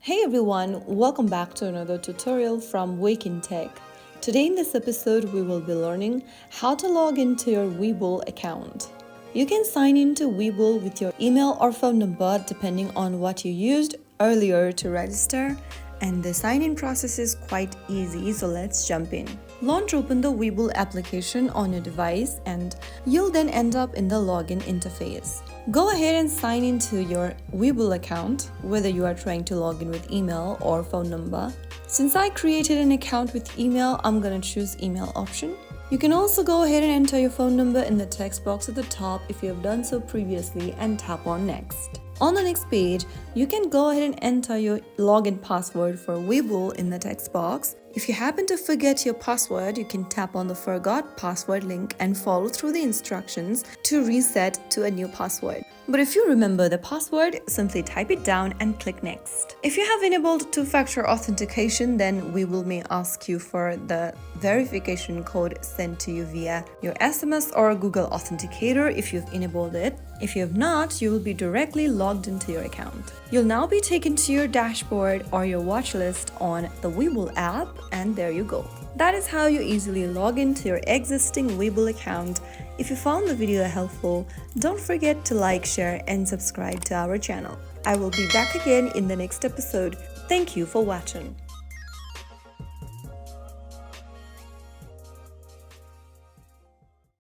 Hey everyone, welcome back to another tutorial from Wake&Tech. Today in this episode, we will be learning how to log into your Webull account. You can sign into Webull with your email or phone number depending on what you used earlier to register, and the sign-in process is quite easy, so let's jump in. Launch open the Webull application on your device and you'll then end up in the login interface. Go ahead and sign into your Webull account, whether you are trying to log in with email or phone number. Since I created an account with email, I'm gonna choose email option. You can also go ahead and enter your phone number in the text box at the top if you have done so previously and tap on next. On the next page, you can go ahead and enter your login password for Webull in the text box. If you happen to forget your password, you can tap on the Forgot Password link and follow through the instructions to reset to a new password. But if you remember the password, simply type it down and click Next. If you have enabled two-factor authentication, then Webull may ask you for the verification code sent to you via your SMS or Google Authenticator if you've enabled it. If you have not, you will be directly logged into your account. You'll now be taken to your dashboard or your watch list on the Webull app, and there you go. That is how you easily log into your existing Webull account. If you found the video helpful, don't forget to like, share, and subscribe to our channel. I will be back again in the next episode. Thank you for watching.